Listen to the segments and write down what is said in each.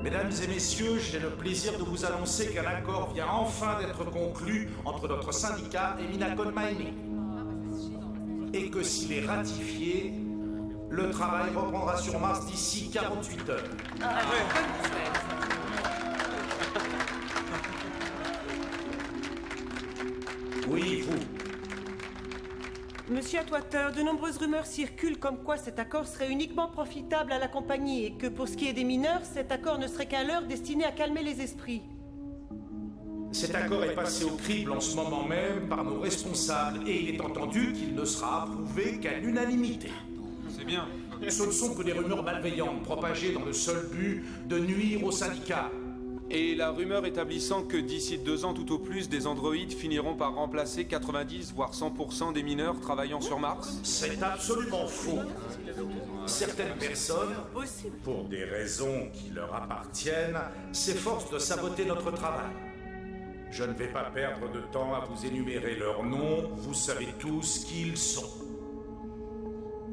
Mesdames et messieurs, j'ai le plaisir de vous annoncer qu'un accord vient enfin d'être conclu entre notre syndicat et Minacon Mining. Et que s'il est ratifié, le travail reprendra sur Mars d'ici 48 heures. Oui, vous. Monsieur Atwater, de nombreuses rumeurs circulent comme quoi cet accord serait uniquement profitable à la compagnie et que pour ce qui est des mineurs, cet accord ne serait qu'un leurre destiné à calmer les esprits. Cet accord est passé au crible en ce moment même par nos responsables et il est entendu qu'il ne sera approuvé qu'à l'unanimité. C'est bien. Ce ne sont que des rumeurs malveillantes propagées dans le seul but de nuire au syndicat. Et la rumeur établissant que d'ici 2 ans tout au plus, des androïdes finiront par remplacer 90 voire 100% des mineurs travaillant sur Mars? C'est absolument faux. Certaines personnes, pour des raisons qui leur appartiennent, s'efforcent de saboter notre travail. Je ne vais pas perdre de temps à vous énumérer leurs noms, vous savez tous qui ils sont.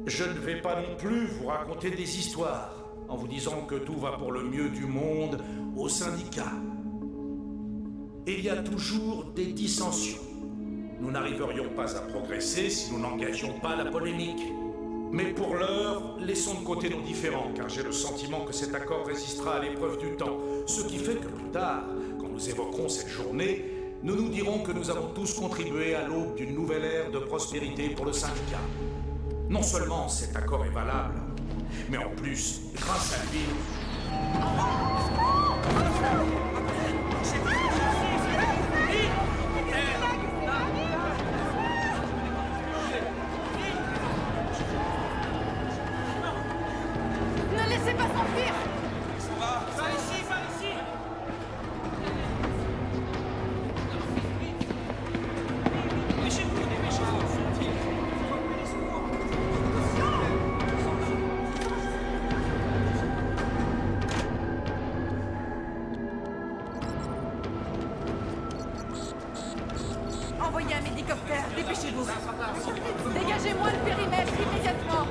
Je ne vais pas non plus vous raconter des histoires en vous disant que tout va pour le mieux du monde au syndicat. Il y a toujours des dissensions. Nous n'arriverions pas à progresser si nous n'engagions pas la polémique. Mais pour l'heure, laissons de côté nos différends, car j'ai le sentiment que cet accord résistera à l'épreuve du temps. Ce qui fait que plus tard, quand nous évoquerons cette journée, nous nous dirons que nous avons tous contribué à l'aube d'une nouvelle ère de prospérité pour le syndicat. Non seulement cet accord est valable, mais en plus, grâce à lui... Ne laissez pas s'enfuir! Par ici, par ici! Dépêchez-vous, dépêchez-vous! Envoyez un hélicoptère, dépêchez-vous! Dégagez-moi le périmètre immédiatement!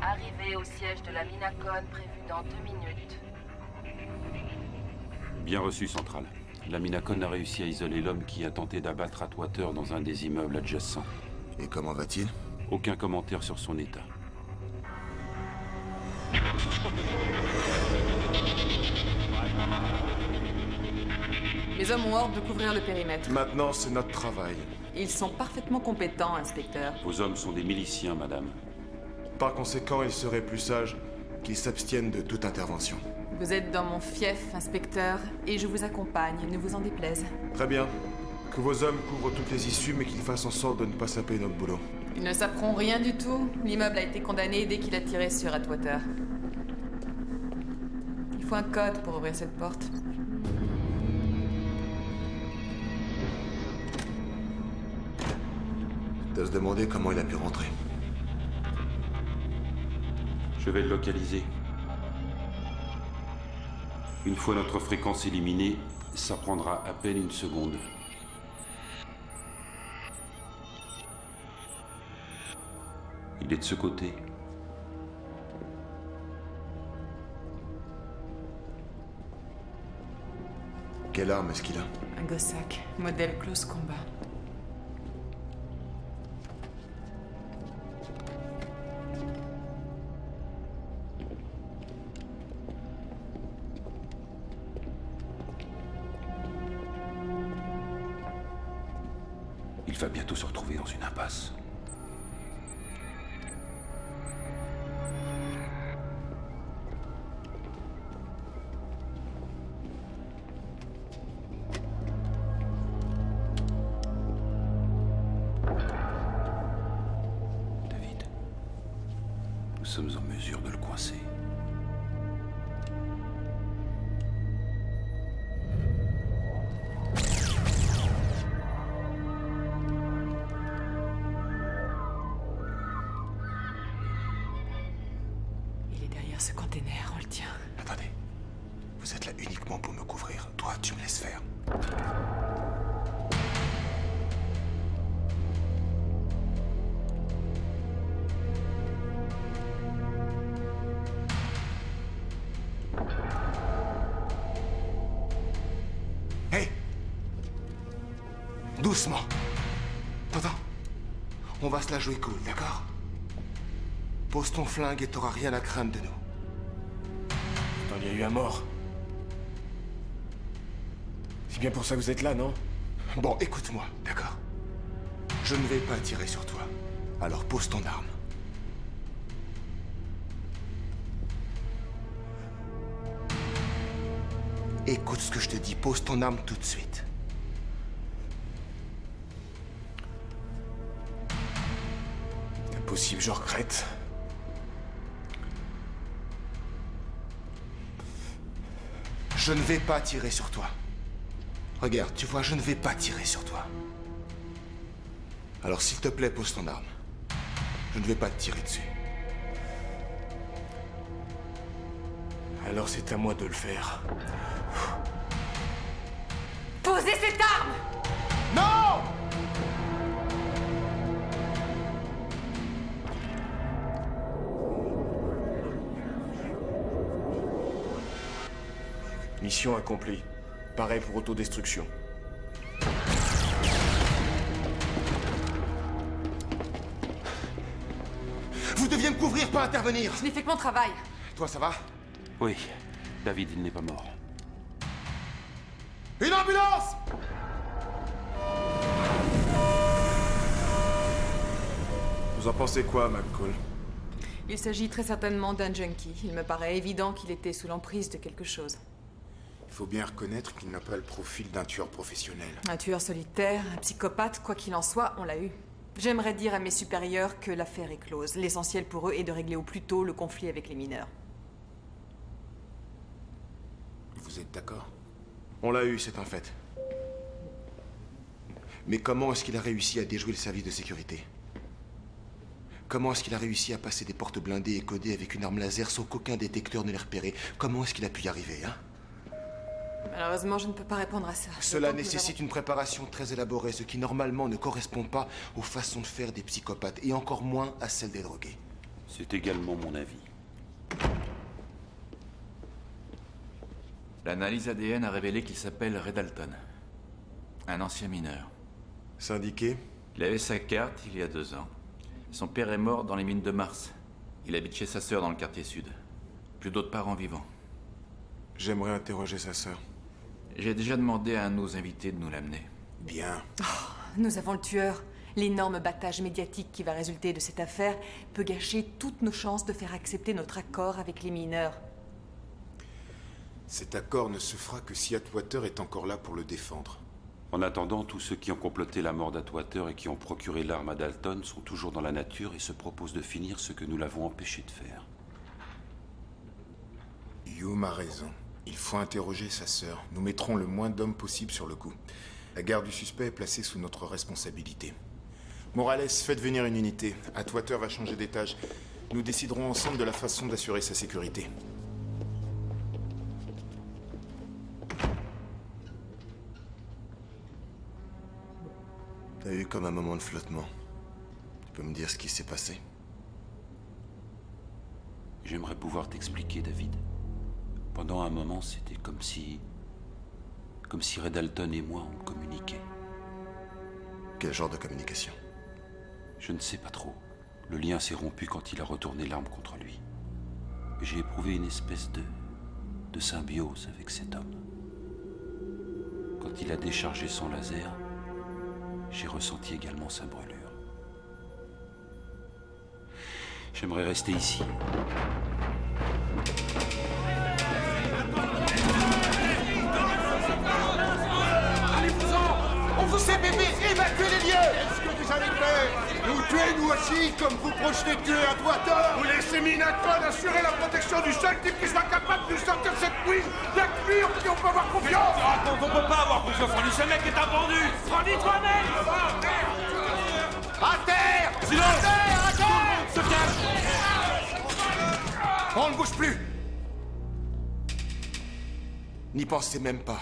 Arrivée au siège de la Minacon prévue dans 2 minutes. Bien reçu, Central. La Minacon a réussi à isoler l'homme qui a tenté d'abattre Atwater dans un des immeubles adjacents. Et comment va-t-il? Aucun commentaire sur son état. Les hommes ont ordre de couvrir le périmètre. Maintenant, c'est notre travail. Ils sont parfaitement compétents, inspecteur. Vos hommes sont des miliciens, madame. Par conséquent, il serait plus sage qu'ils s'abstiennent de toute intervention. Vous êtes dans mon fief, inspecteur, et je vous accompagne, ne vous en déplaise. Très bien. Que vos hommes couvrent toutes les issues, mais qu'ils fassent en sorte de ne pas saper notre boulot. Ils ne saperont rien du tout. L'immeuble a été condamné dès qu'il a tiré sur Atwater. Il faut un code pour ouvrir cette porte. De se demander comment il a pu rentrer. Je vais le localiser. Une fois notre fréquence éliminée, ça prendra à peine 1 seconde. Il est de ce côté. Quelle arme est-ce qu'il a? Un Gossack, modèle close combat. Il va bientôt se retrouver dans une impasse. David, nous sommes en mesure de le coincer. Il est derrière ce container, on le tient. Attendez. Vous êtes là uniquement pour me couvrir. Toi, tu me laisses faire. Hey! Doucement. Attends. On va se la jouer cool, d'accord? Pose ton flingue et t'auras rien à craindre de nous. Attends, il y a eu un mort. C'est bien pour ça que vous êtes là, non? Bon, écoute-moi, d'accord? Je ne vais pas tirer sur toi. Alors pose ton arme. Écoute ce que je te dis, pose ton arme tout de suite. Impossible, je regrette. Je ne vais pas tirer sur toi. Regarde, tu vois, je ne vais pas tirer sur toi. Alors s'il te plaît, pose ton arme. Je ne vais pas te tirer dessus. Alors c'est à moi de le faire. Posez cette arme! Non! Mission accomplie. Pareil pour autodestruction. Vous deviez me couvrir, pas intervenir. Je n'ai fait que mon travail. Toi, ça va? Oui, David, il n'est pas mort. Une ambulance! Vous en pensez quoi, McCall? Il s'agit très certainement d'un junkie. Il me paraît évident qu'il était sous l'emprise de quelque chose. Il faut bien reconnaître qu'il n'a pas le profil d'un tueur professionnel. Un tueur solitaire, un psychopathe, quoi qu'il en soit, on l'a eu. J'aimerais dire à mes supérieurs que l'affaire est close. L'essentiel pour eux est de régler au plus tôt le conflit avec les mineurs. Vous êtes d'accord? On l'a eu, c'est un fait. Mais comment est-ce qu'il a réussi à déjouer le service de sécurité? Comment est-ce qu'il a réussi à passer des portes blindées et codées avec une arme laser sans qu'aucun détecteur ne l'ait repéré? Comment est-ce qu'il a pu y arriver, hein? Malheureusement, je ne peux pas répondre à ça. Cela nécessite une préparation très élaborée, ce qui normalement ne correspond pas aux façons de faire des psychopathes, et encore moins à celles des drogués. C'est également mon avis. L'analyse ADN a révélé qu'il s'appelle Ray Dalton. Un ancien mineur. Syndiqué? Il avait sa carte il y a 2 ans. Son père est mort dans les mines de Mars. Il habite chez sa sœur dans le quartier sud. Plus d'autres parents vivants. J'aimerais interroger sa sœur. J'ai déjà demandé à un de nos invités de nous l'amener. Bien. Nous avons le tueur. L'énorme battage médiatique qui va résulter de cette affaire peut gâcher toutes nos chances de faire accepter notre accord avec les mineurs. Cet accord ne se fera que si Atwater est encore là pour le défendre. En attendant, tous ceux qui ont comploté la mort d'Atwater et qui ont procuré l'arme à Dalton sont toujours dans la nature et se proposent de finir ce que nous l'avons empêché de faire. Hume a raison. Il faut interroger sa sœur. Nous mettrons le moins d'hommes possible sur le coup. La garde du suspect est placée sous notre responsabilité. Morales, faites venir une unité. Atwater va changer d'étage. Nous déciderons ensemble de la façon d'assurer sa sécurité. T'as eu comme un moment de flottement. Tu peux me dire ce qui s'est passé? J'aimerais pouvoir t'expliquer, David. Pendant un moment, c'était comme si Comme si Ray Dalton et moi, on communiquait. Quel genre de communication? Je ne sais pas trop. Le lien s'est rompu quand il a retourné l'arme contre lui. J'ai éprouvé une espèce de symbiose avec cet homme. Quand il a déchargé son laser, j'ai ressenti également sa brûlure. J'aimerais rester ici. Allez-vous-en! On vous sait, bébé! Évacuez les lieux! Est-ce que vous allez faire? Nous tuer, nous aussi, comme vous projetez tuer à Atwater? Vous laissez Minacon assurer la protection du seul type qui soit capable de nous sortir cette nuit d'un mur qui on peut avoir confiance! On peut pas avoir confiance en lui, ce mec est un vendu! Prends-lui toi-même! À terre! Silence! À terre! À terre! Se cache! On ne bouge plus! N'y pensez même pas.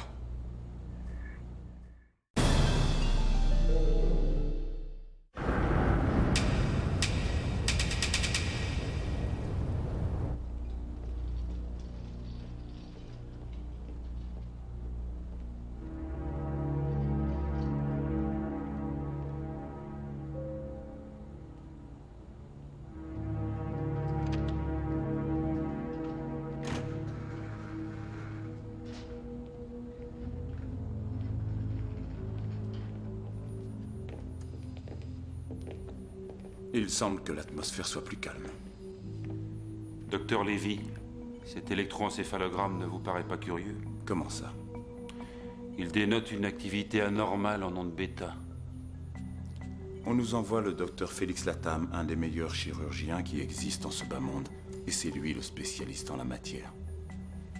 Il semble que l'atmosphère soit plus calme. Docteur Lévy, cet électroencéphalogramme ne vous paraît pas curieux? Comment ça? Il dénote une activité anormale en ondes bêta. On nous envoie le docteur Félix Latam, un des meilleurs chirurgiens qui existent en ce bas monde. Et c'est lui le spécialiste en la matière.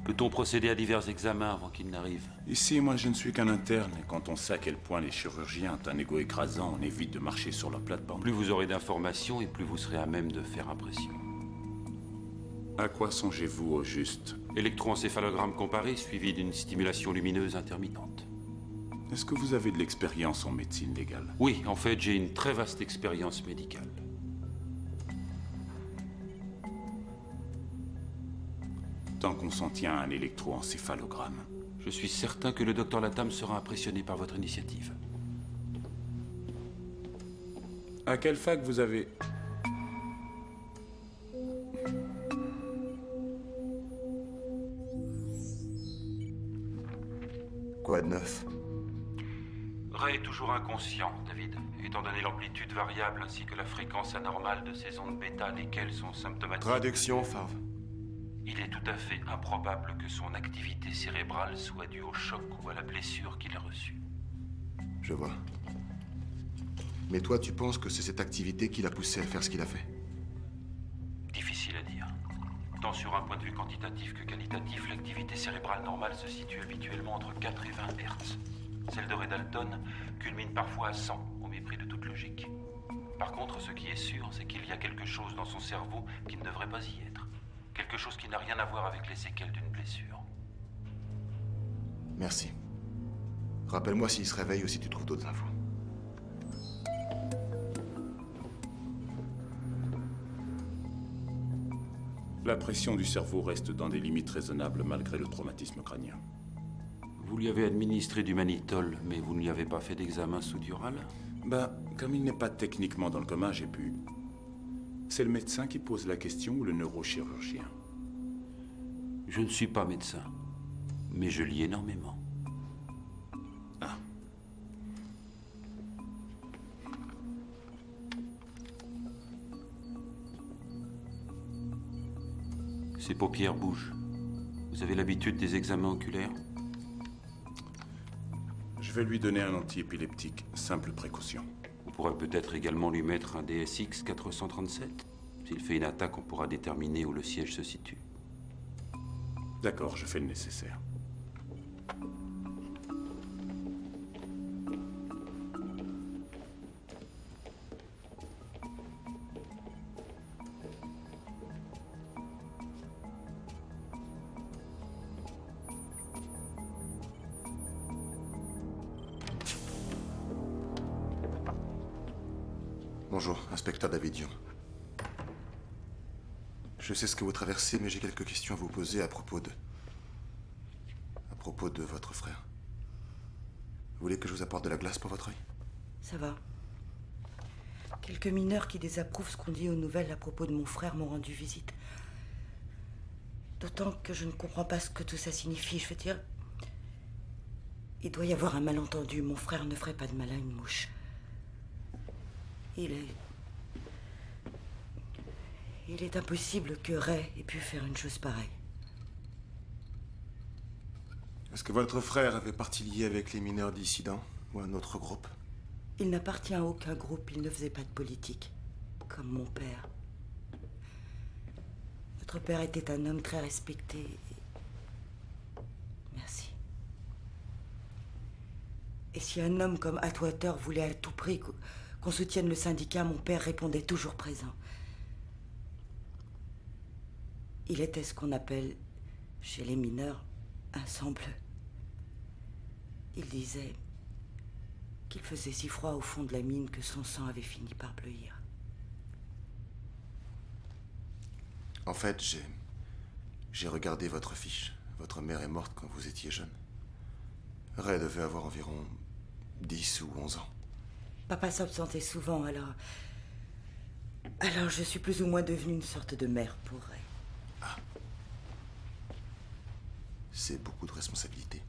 Peut-on procéder à divers examens avant qu'il n'arrive? Ici, moi, je ne suis qu'un interne. Et quand on sait à quel point les chirurgiens ont un ego écrasant, on évite de marcher sur leur plate-bande. Plus vous aurez d'informations et plus vous serez à même de faire impression. À quoi songez-vous au juste? Électroencéphalogramme comparé suivi d'une stimulation lumineuse intermittente. Est-ce que vous avez de l'expérience en médecine légale? Oui, en fait, j'ai une très vaste expérience médicale. Tant qu'on s'en tient à un électroencéphalogramme. Je suis certain que le docteur Latam sera impressionné par votre initiative. À quelle fac vous avez... Quoi de neuf? Ray est toujours inconscient, David, étant donné l'amplitude variable ainsi que la fréquence anormale de ces ondes bêta, lesquelles sont symptomatiques. Traduction, Favre. Il est tout à fait improbable que son activité cérébrale soit due au choc ou à la blessure qu'il a reçue. Je vois. Mais toi, tu penses que c'est cette activité qui l'a poussé à faire ce qu'il a fait? Difficile à dire. Tant sur un point de vue quantitatif que qualitatif, l'activité cérébrale normale se situe habituellement entre 4 et 20 Hz. Celle de Ray Dalton culmine parfois à 100, au mépris de toute logique. Par contre, ce qui est sûr, c'est qu'il y a quelque chose dans son cerveau qui ne devrait pas y être. Quelque chose qui n'a rien à voir avec les séquelles d'une blessure. Merci. Rappelle-moi s'il se réveille ou si tu trouves d'autres infos. La pression du cerveau reste dans des limites raisonnables malgré le traumatisme crânien. Vous lui avez administré du manitol, mais vous ne lui avez pas fait d'examen sous dural? Comme il n'est pas techniquement dans le coma, j'ai pu... C'est le médecin qui pose la question ou le neurochirurgien? Je ne suis pas médecin, mais je lis énormément. Ah. Ses paupières bougent. Vous avez l'habitude des examens oculaires? Je vais lui donner un antiépileptique, simple précaution. On pourrait peut-être également lui mettre un DSX 437. S'il fait une attaque, on pourra déterminer où le siège se situe. D'accord, je fais le nécessaire. Bonjour, inspecteur David Dion. Je sais ce que vous traversez, mais j'ai quelques questions à vous poser à propos de votre frère. Vous voulez que je vous apporte de la glace pour votre œil? Ça va. Quelques mineurs qui désapprouvent ce qu'on dit aux nouvelles à propos de mon frère m'ont rendu visite. D'autant que je ne comprends pas ce que tout ça signifie. Je veux dire, il doit y avoir un malentendu. Mon frère ne ferait pas de mal à une mouche. Il est impossible que Ray ait pu faire une chose pareille. Est-ce que votre frère avait partie liée avec les mineurs dissidents ou un autre groupe? Il n'appartient à aucun groupe, il ne faisait pas de politique, comme mon père. Votre père était un homme très respecté. Merci. Et si un homme comme Atwater voulait à tout prix qu'on soutienne le syndicat, mon père répondait toujours présent. Il était ce qu'on appelle, chez les mineurs, un sang bleu. Il disait qu'il faisait si froid au fond de la mine que son sang avait fini par bleuir. En fait, j'ai regardé votre fiche. Votre mère est morte quand vous étiez jeune. Ray devait avoir environ 10 ou 11 ans. Papa s'absentait souvent, alors je suis plus ou moins devenue une sorte de mère pour Ray. Ah. C'est beaucoup de responsabilités.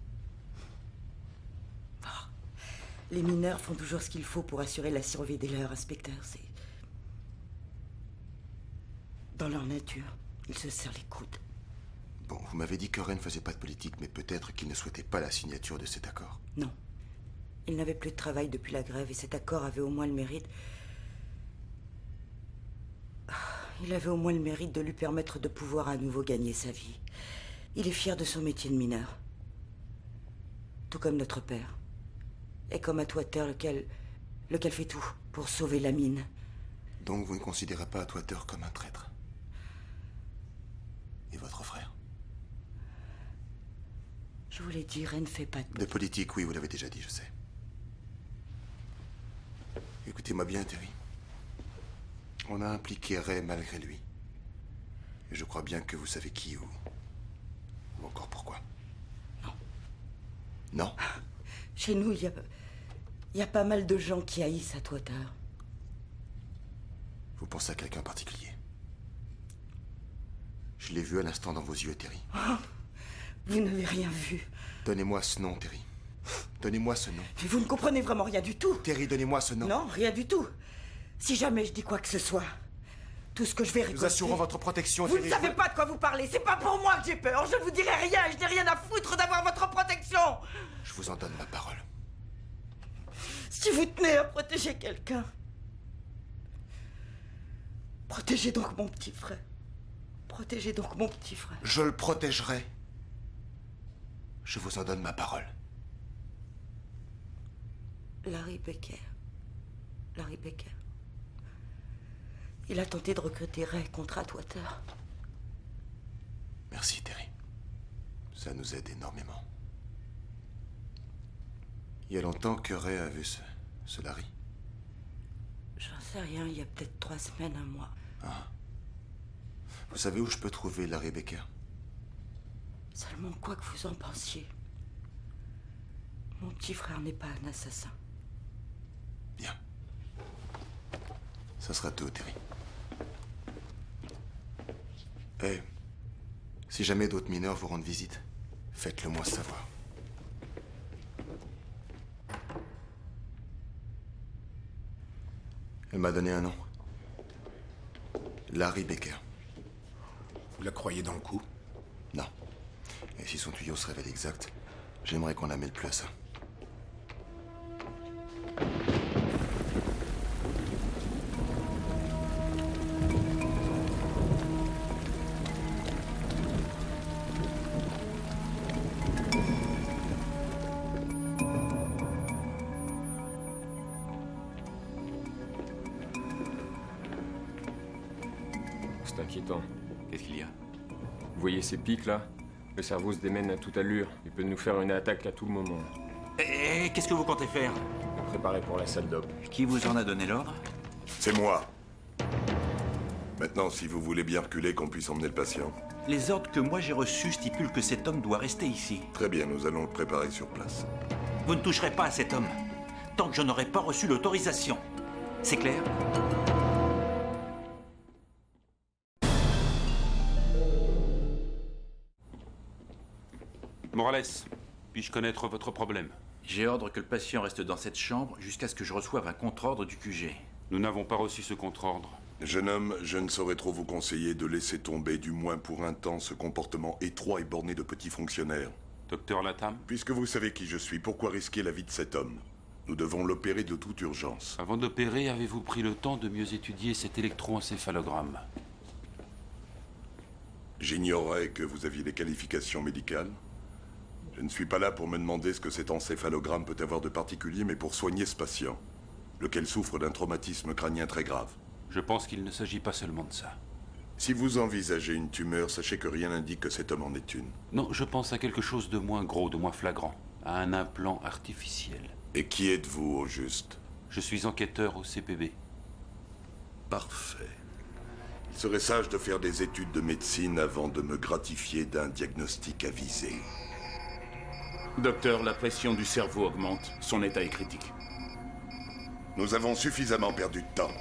Les mineurs font toujours ce qu'il faut pour assurer la survie des leurs, inspecteur. C'est dans leur nature. Ils se serrent les coudes. Bon, vous m'avez dit que Ray ne faisait pas de politique, mais peut-être qu'il ne souhaitait pas la signature de cet accord. Non. Il n'avait plus de travail depuis la grève et cet accord avait au moins le mérite... Il avait au moins le mérite de lui permettre de pouvoir à nouveau gagner sa vie. Il est fier de son métier de mineur. Tout comme notre père. Et comme Atwater, lequel fait tout pour sauver la mine. Donc vous ne considérez pas Atwater comme un traître? Et votre frère? Je vous l'ai dit, Ray ne fait pas de... De politique, oui, vous l'avez déjà dit, je sais. Écoutez-moi bien, Terry. On a impliqué Ray malgré lui. Et je crois bien que vous savez qui ou encore pourquoi. Non. Non? Chez nous, il y a pas mal de gens qui haïssent Atwater. Vous pensez à quelqu'un en particulier? Je l'ai vu à l'instant dans vos yeux, Terry. Oh, vous n'avez rien vu. Donnez-moi ce nom, Terry. Donnez-moi ce nom. Mais vous ne comprenez vraiment rien du tout. Terry, donnez-moi ce nom. Non, rien du tout. Si jamais je dis quoi que ce soit, tout ce que je vais récolter... Nous assurons votre protection, Vous Terry. ne savez pas de quoi vous parlez. C'est pas pour moi que j'ai peur. Je ne vous dirai rien. Je n'ai rien à foutre d'avoir votre protection. Je vous en donne ma parole. Si vous tenez à protéger quelqu'un, protégez donc mon petit frère. Protégez donc mon petit frère. Je le protégerai. Je vous en donne ma parole. Larry Becker. Larry Becker. Il a tenté de recruter Ray contre Atwater. Merci, Terry. Ça nous aide énormément. Il y a longtemps que Ray a vu ce Larry? J'en sais rien, il y a peut-être 3 semaines, un mois. Ah. Vous savez où je peux trouver Larry Becker? Seulement quoi que vous en pensiez. Mon petit frère n'est pas un assassin. Bien. Ça sera tout, Terry. Eh, si jamais d'autres mineurs vous rendent visite, faites-le moi savoir. Elle m'a donné un nom. Larry Becker. Vous la croyez dans le coup? Non. Et si son tuyau se révèle exact, j'aimerais qu'on la mêle plus à ça. C'est inquiétant. Qu'est-ce qu'il y a? Vous voyez ces pics là? Le cerveau se démène à toute allure. Il peut nous faire une attaque à tout le moment. Et qu'est-ce que vous comptez faire? Me préparer pour la salle d'op. Qui vous en a donné l'ordre? C'est moi. Maintenant, si vous voulez bien reculer, qu'on puisse emmener le patient. Les ordres que moi j'ai reçus stipulent que cet homme doit rester ici. Très bien, nous allons le préparer sur place. Vous ne toucherez pas à cet homme tant que je n'aurai pas reçu l'autorisation. C'est clair? Morales, puis-je connaître votre problème? J'ai ordre que le patient reste dans cette chambre jusqu'à ce que je reçoive un contre-ordre du QG. Nous n'avons pas reçu ce contre-ordre. Jeune homme, je ne saurais trop vous conseiller de laisser tomber, du moins pour un temps, ce comportement étroit et borné de petit fonctionnaire. Docteur Latham? Puisque vous savez qui je suis, pourquoi risquer la vie de cet homme? Nous devons l'opérer de toute urgence. Avant d'opérer, avez-vous pris le temps de mieux étudier cet électroencéphalogramme? J'ignorais que vous aviez des qualifications médicales. Je ne suis pas là pour me demander ce que cet encéphalogramme peut avoir de particulier, mais pour soigner ce patient, lequel souffre d'un traumatisme crânien très grave. Je pense qu'il ne s'agit pas seulement de ça. Si vous envisagez une tumeur, sachez que rien n'indique que cet homme en est une. Non, je pense à quelque chose de moins gros, de moins flagrant. À un implant artificiel. Et qui êtes-vous, au juste? Je suis enquêteur au CPB. Parfait. Il serait sage de faire des études de médecine avant de me gratifier d'un diagnostic avisé. Docteur, la pression du cerveau augmente. Son état est critique. Nous avons suffisamment perdu de temps.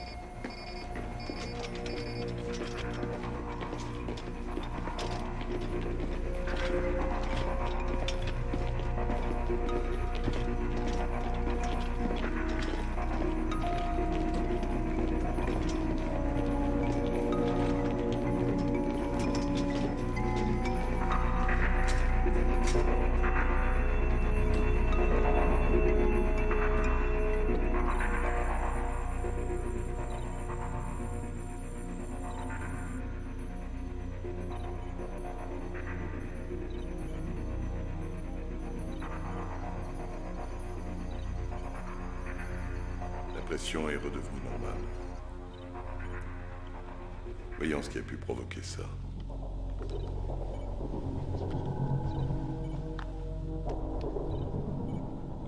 La pression est redevenue normale. Voyons ce qui a pu provoquer ça.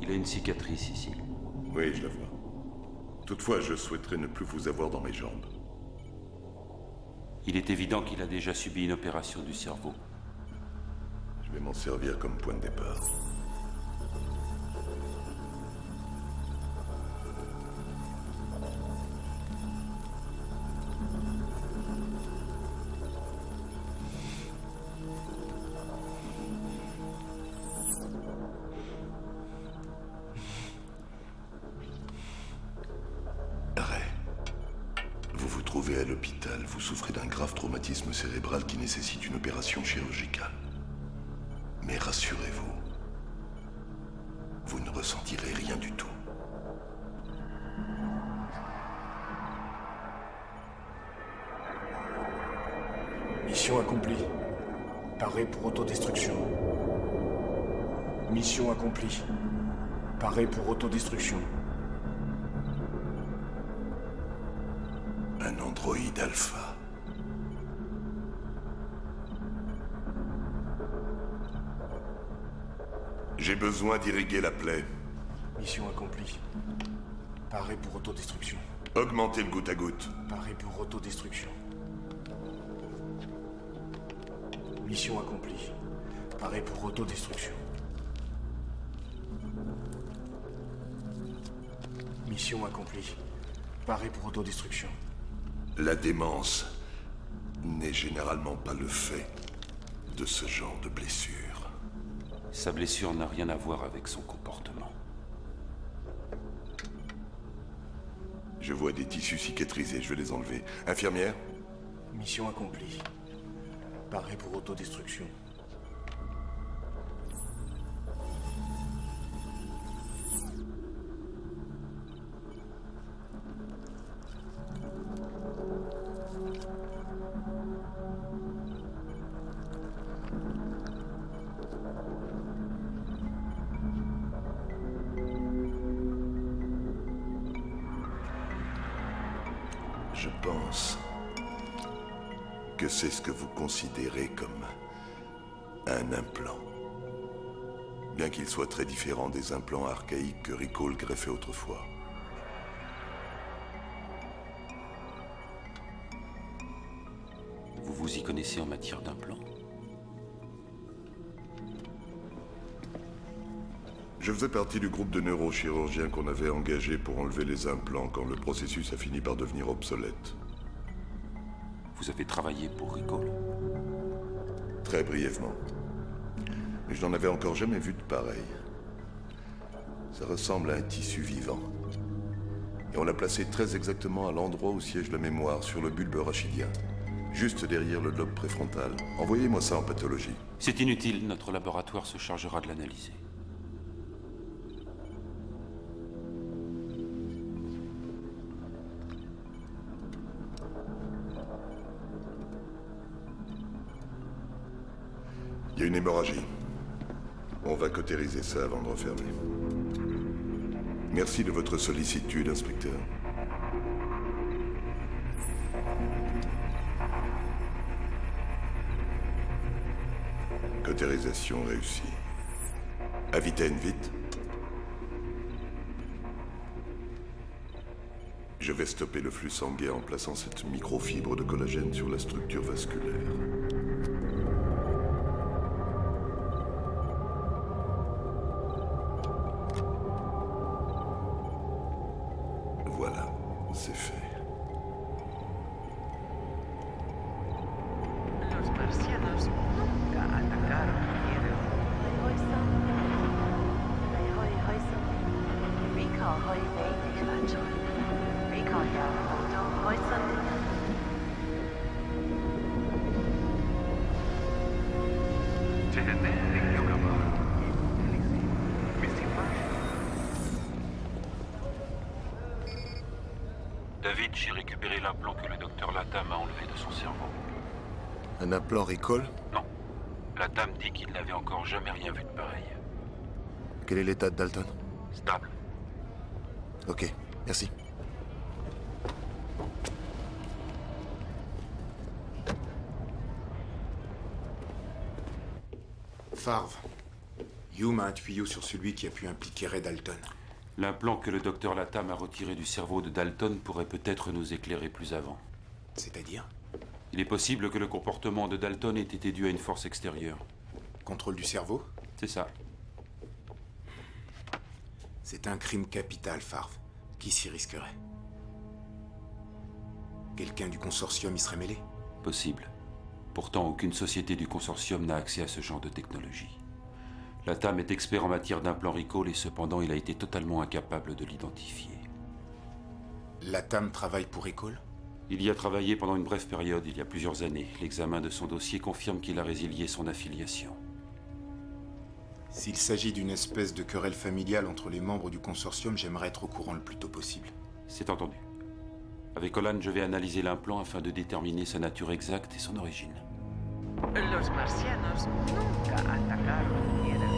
Il a une cicatrice ici. Oui, je la vois. Toutefois, je souhaiterais ne plus vous avoir dans mes jambes. Il est évident qu'il a déjà subi une opération du cerveau. Je vais m'en servir comme point de départ. À l'hôpital, vous souffrez d'un grave traumatisme cérébral qui nécessite une opération chirurgicale. Mais rassurez-vous, vous ne ressentirez rien du tout. Mission accomplie. Paré pour autodestruction. Mission accomplie. Paré pour autodestruction. Un androïde alpha. J'ai besoin d'irriguer la plaie. Mission accomplie. Paré pour autodestruction. Augmentez le goutte à goutte. Paré pour autodestruction. Mission accomplie. Paré pour autodestruction. Mission accomplie. Paré pour autodestruction. La démence n'est généralement pas le fait de ce genre de blessure. Sa blessure n'a rien à voir avec son comportement. Je vois des tissus cicatrisés, je vais les enlever. Infirmière? Mission accomplie. Paré pour autodestruction. Je pense que c'est ce que vous considérez comme un implant. Bien qu'il soit très différent des implants archaïques que Rico greffait autrefois. Vous vous y connaissez en matière d'implants? Je faisais partie du groupe de neurochirurgiens qu'on avait engagé pour enlever les implants quand le processus a fini par devenir obsolète. Vous avez travaillé pour Recall? Très brièvement. Mais je n'en avais encore jamais vu de pareil. Ça ressemble à un tissu vivant. Et on l'a placé très exactement à l'endroit où siège la mémoire, sur le bulbe rachidien. Juste derrière le lobe préfrontal. Envoyez-moi ça en pathologie. C'est inutile, notre laboratoire se chargera de l'analyser. Il y a une hémorragie. On va cautériser ça avant de refermer. Merci de votre sollicitude, inspecteur. Cautérisation réussie. Avitaine, vite. Je vais stopper le flux sanguin en plaçant cette microfibre de collagène sur la structure vasculaire. Voilà, c'est fait. Los marcianos nunca atacaron Tierra. David, j'ai récupéré l'implant que le docteur Latam a enlevé de son cerveau. Un implant Recall? Non. Latam dit qu'il n'avait encore jamais rien vu de pareil. Quel est l'état de Dalton? Stable. Ok, merci. Farve. Hume a un tuyau sur celui qui a pu impliquer Ray Dalton. L'implant que le docteur Latam a retiré du cerveau de Dalton pourrait peut-être nous éclairer plus avant. C'est-à-dire? Il est possible que le comportement de Dalton ait été dû à une force extérieure. Contrôle du cerveau? C'est ça. C'est un crime capital, Farve. Qui s'y risquerait? Quelqu'un du consortium y serait mêlé? Possible. Pourtant, aucune société du consortium n'a accès à ce genre de technologie. Latam est expert en matière d'implants Recall et cependant il a été totalement incapable de l'identifier. Latam travaille pour Recall? Il y a travaillé pendant une brève période, il y a plusieurs années. L'examen de son dossier confirme qu'il a résilié son affiliation. S'il s'agit d'une espèce de querelle familiale entre les membres du consortium, j'aimerais être au courant le plus tôt possible. C'est entendu. Avec Olan, je vais analyser l'implant afin de déterminer sa nature exacte et son origine. Los marcianos nunca atacaron Tierra.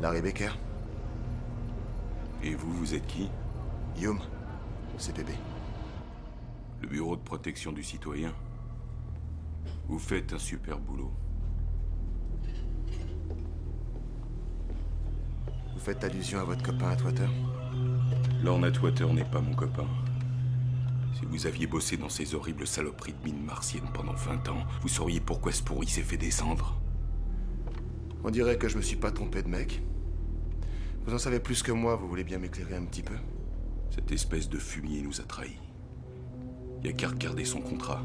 Larry Baker. Et vous, vous êtes qui? Hume. CPB. Le Bureau de protection du citoyen. Vous faites un super boulot. Vous faites allusion à votre copain Atwater? Lorne Atwater n'est pas mon copain. Si vous aviez bossé dans ces horribles saloperies de mines martiennes pendant 20 ans, vous sauriez pourquoi ce pourri s'est fait descendre. On dirait que je me suis pas trompé de mec. Vous en savez plus que moi, vous voulez bien m'éclairer un petit peu? Cette espèce de fumier nous a trahis. Il n'y a qu'à regarder son contrat.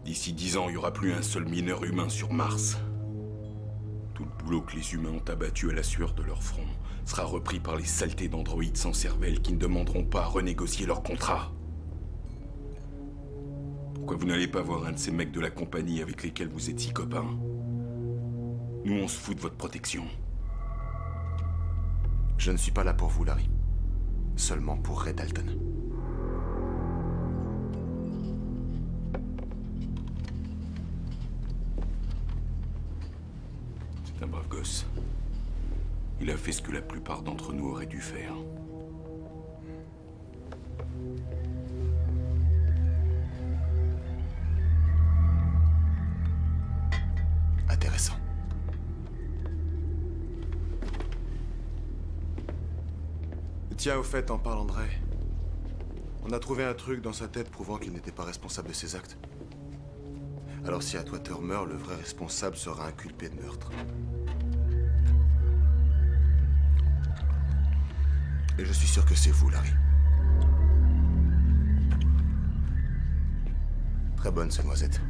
D'ici 10 ans, il n'y aura plus un seul mineur humain sur Mars. Tout le boulot que les humains ont abattu à la sueur de leur front sera repris par les saletés d'androïdes sans cervelle qui ne demanderont pas à renégocier leur contrat. Pourquoi vous n'allez pas voir un de ces mecs de la compagnie avec lesquels vous êtes si copains? Nous, on se fout de votre protection. Je ne suis pas là pour vous, Larry. Seulement pour Ray Dalton. C'est un brave gosse. Il a fait ce que la plupart d'entre nous auraient dû faire. Intéressant. Tiens, au fait, en parlant de Ray, on a trouvé un truc dans sa tête prouvant qu'il n'était pas responsable de ses actes. Alors si Atwater meurt, le vrai responsable sera inculpé de meurtre. Et je suis sûr que c'est vous, Larry. Très bonne, ces noisettes.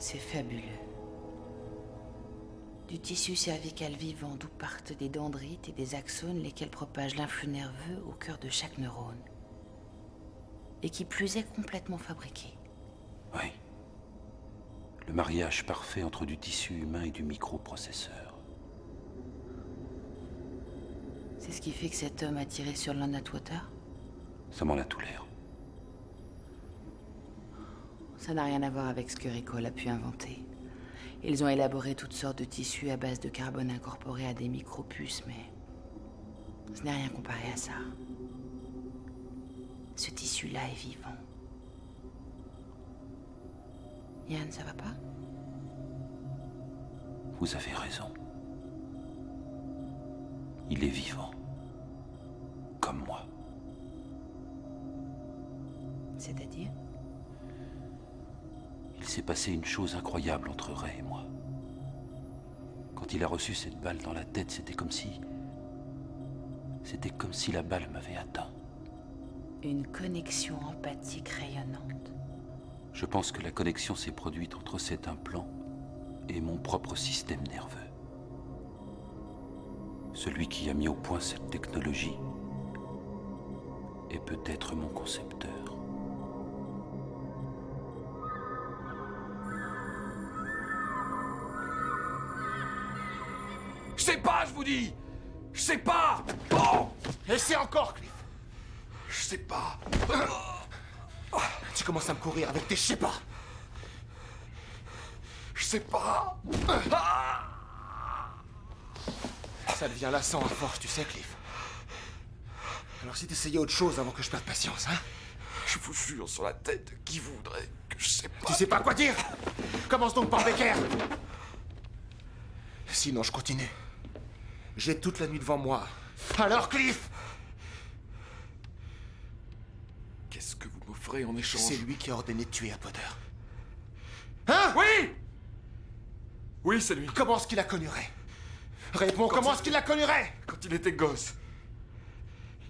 C'est fabuleux. Du tissu cervical vivant d'où partent des dendrites et des axones, lesquels propagent l'influx nerveux au cœur de chaque neurone. Et qui plus est complètement fabriqué. Oui. Le mariage parfait entre du tissu humain et du microprocesseur. C'est ce qui fait que cet homme a tiré sur Lon Atwater? Ça m'en a tout l'air. Ça n'a rien à voir avec ce que Ricole a pu inventer. Ils ont élaboré toutes sortes de tissus à base de carbone incorporé à des micropuces, mais ce n'est rien comparé à ça. Ce tissu-là est vivant. Yann, ça va pas? Vous avez raison. Il est vivant. Comme moi. C'est-à-dire? Il s'est passé une chose incroyable entre Ray et moi. Quand il a reçu cette balle dans la tête, c'était comme si la balle m'avait atteint. Une connexion empathique rayonnante. Je pense que la connexion s'est produite entre cet implant et mon propre système nerveux. Celui qui a mis au point cette technologie est peut-être mon concepteur. Je sais pas, je vous dis! Je sais pas! Bon! Essaie encore, Cliff! Je sais pas! Tu commences à me courir avec tes je sais pas! Je sais pas! Ça devient lassant à force, tu sais, Cliff. Alors si t'essayais autre chose avant que je perde patience, hein? Je vous jure sur la tête de qui voudrait que je sais pas... Tu sais pas quoi dire? Commence donc par Becker! Sinon, je continue. J'ai toute la nuit devant moi. Alors, Cliff! Qu'est-ce que vous m'offrez en échange? C'est lui qui a ordonné de tuer Atwater. Hein? Oui! Oui, c'est lui. Comment est-ce qu'il a connu Ray? Réponds, comment est-ce qu'il la connu Ray? Quand il était gosse.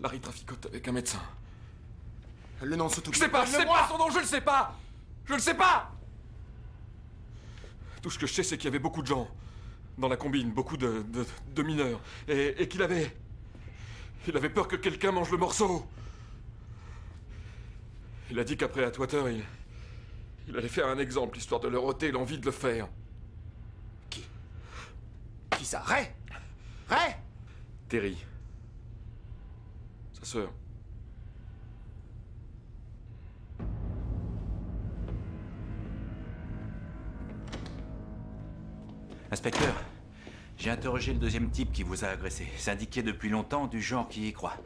Larry traficote avec un médecin. Le nom sous tout. Je sais pas son nom, je le sais pas! Je le sais pas! Tout ce que je sais, c'est qu'il y avait beaucoup de gens. dans la combine, beaucoup de mineurs. Et qu'il avait... Il avait peur que quelqu'un mange le morceau. Il a dit qu'après Atwater, il allait faire un exemple, histoire de leur ôter l'envie de le faire. Qui ça? Ray? Ray? Terry. Sa sœur. Inspecteur, j'ai interrogé le deuxième type qui vous a agressé. Syndiqué depuis longtemps, du genre qui y croit.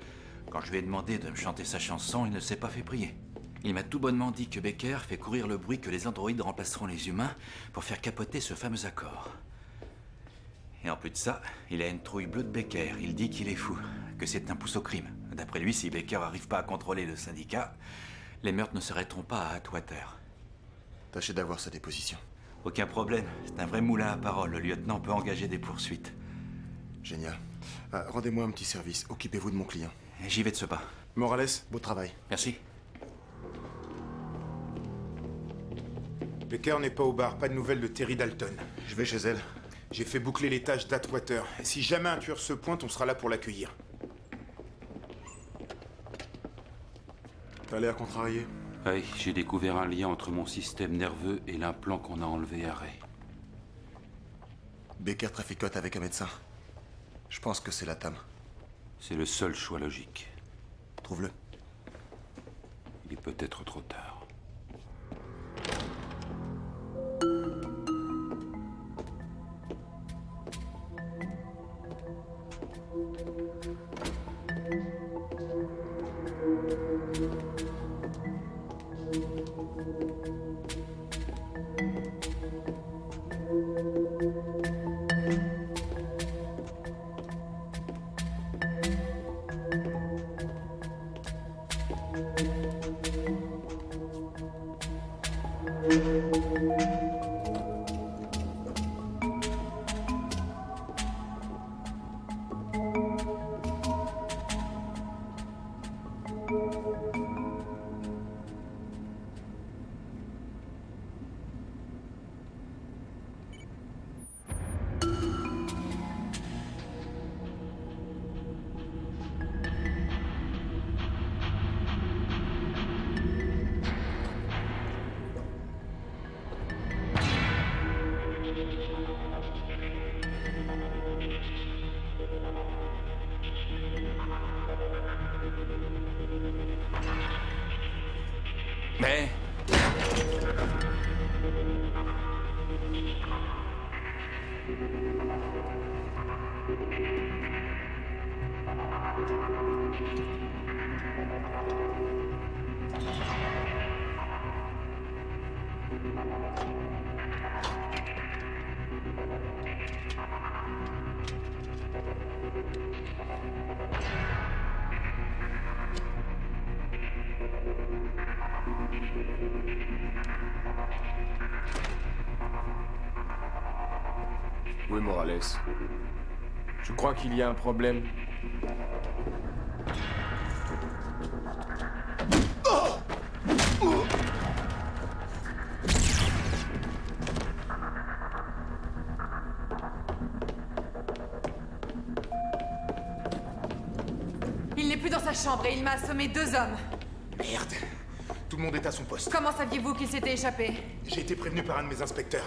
Quand je lui ai demandé de me chanter sa chanson, il ne s'est pas fait prier. Il m'a tout bonnement dit que Baker fait courir le bruit que les androïdes remplaceront les humains pour faire capoter ce fameux accord. Et en plus de ça, il a une trouille bleue de Baker. Il dit qu'il est fou, que c'est un pouce au crime. D'après lui, si Baker n'arrive pas à contrôler le syndicat, les meurtres ne s'arrêteront pas à Atwater. Tâchez d'avoir sa déposition. Aucun problème, c'est un vrai moulin à parole. Le lieutenant peut engager des poursuites. Génial. Rendez-moi un petit service. Occupez-vous de mon client. J'y vais de ce pas. Morales, beau travail. Merci. Baker n'est pas au bar. Pas de nouvelles de Terry Dalton. Je vais chez elle. J'ai fait boucler les tâches d'Atwater. Si jamais un tueur se pointe, on sera là pour l'accueillir. T'as l'air contrarié. Oui, j'ai découvert un lien entre mon système nerveux et l'implant qu'on a enlevé à Ray. Baker traficote avec un médecin. Je pense que c'est la TAM. C'est le seul choix logique. Trouve-le. Il est peut-être trop tard. Mais... Oui, Morales. Je crois qu'il y a un problème. Il n'est plus dans sa chambre et il m'a assommé 2 hommes. Merde. Tout le monde est à son poste. Comment saviez-vous qu'il s'était échappé? J'ai été prévenu par un de mes inspecteurs.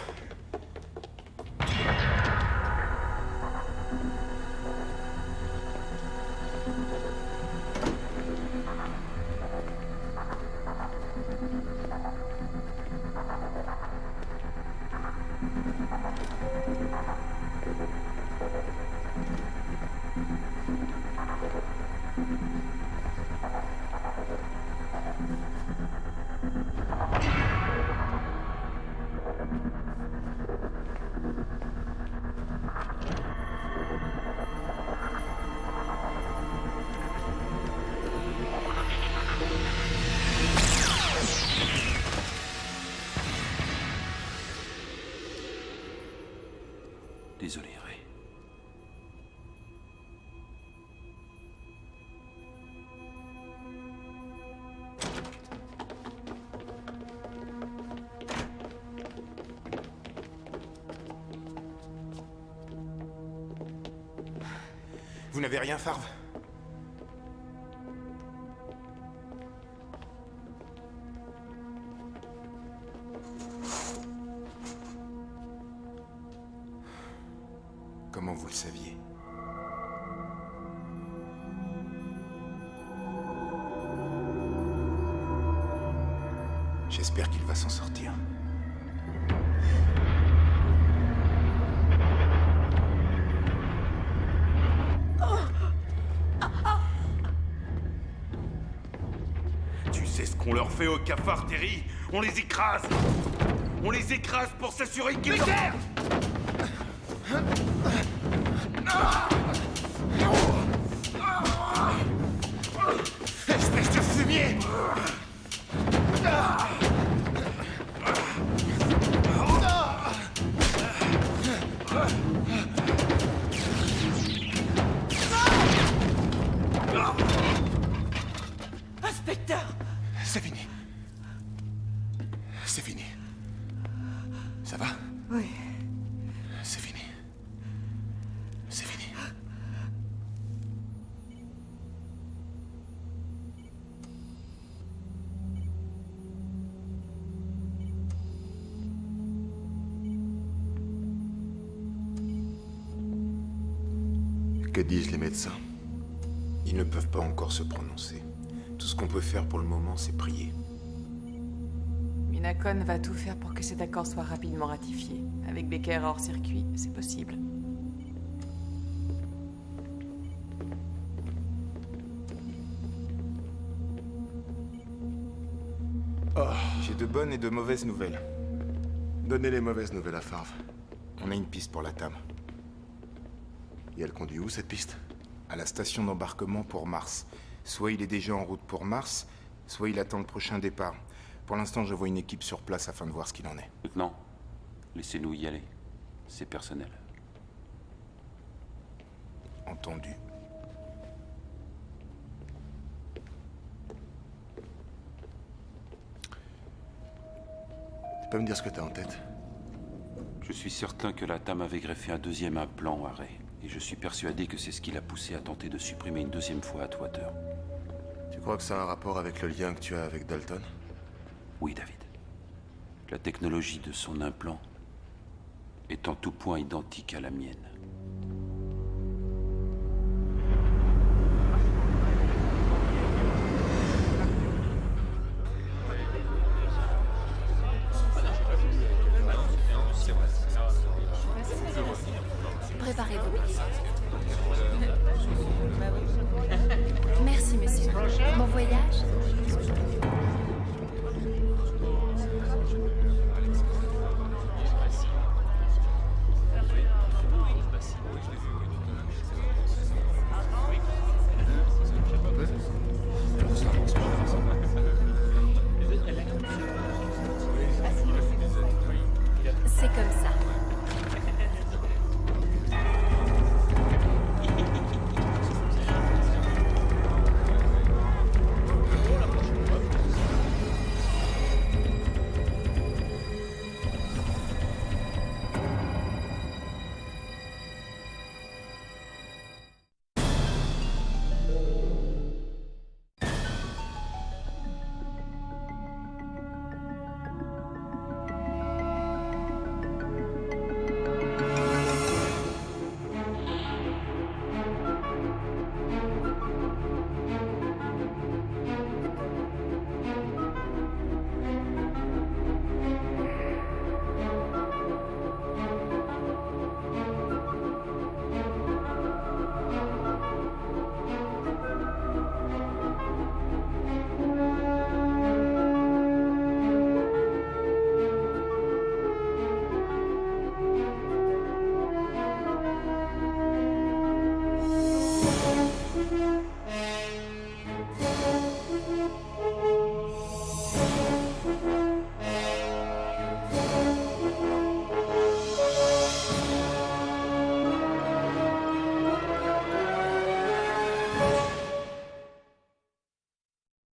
Désolé, Ray. Vous n'avez rien, Farve? Comment vous le saviez? J'espère qu'il va s'en sortir. Tu sais ce qu'on leur fait au cafard, Terry? On les écrase! On les écrase pour s'assurer qu'ils... Becker! Espèce de fumier! Inspecteur! C'est fini. C'est fini. Ça va? Oui. C'est fini. C'est fini. Que disent les médecins? Ils ne peuvent pas encore se prononcer. Tout ce qu'on peut faire pour le moment, c'est prier. Minacon va tout faire pour que cet accord soit rapidement ratifié. Avec Becker hors circuit, c'est possible. J'ai de bonnes et de mauvaises nouvelles. Donnez les mauvaises nouvelles à Farve. On a une piste pour la Tam. Et elle conduit où, cette piste? À la station d'embarquement pour Mars. Soit il est déjà en route pour Mars, soit il attend le prochain départ. Pour l'instant, je vois une équipe sur place afin de voir ce qu'il en est. Lieutenant, laissez-nous y aller. C'est personnel. Entendu. Tu peux me dire ce que t'as en tête? Je suis certain que la Tam avait greffé un deuxième implant à Ray. Et je suis persuadé que c'est ce qui l'a poussé à tenter de supprimer une deuxième fois Atwater. Tu crois que ça a un rapport avec le lien que tu as avec Dalton? Oui, David. La technologie de son implant est en tout point identique à la mienne. Préparez-vous. Merci, monsieur. Bon voyage.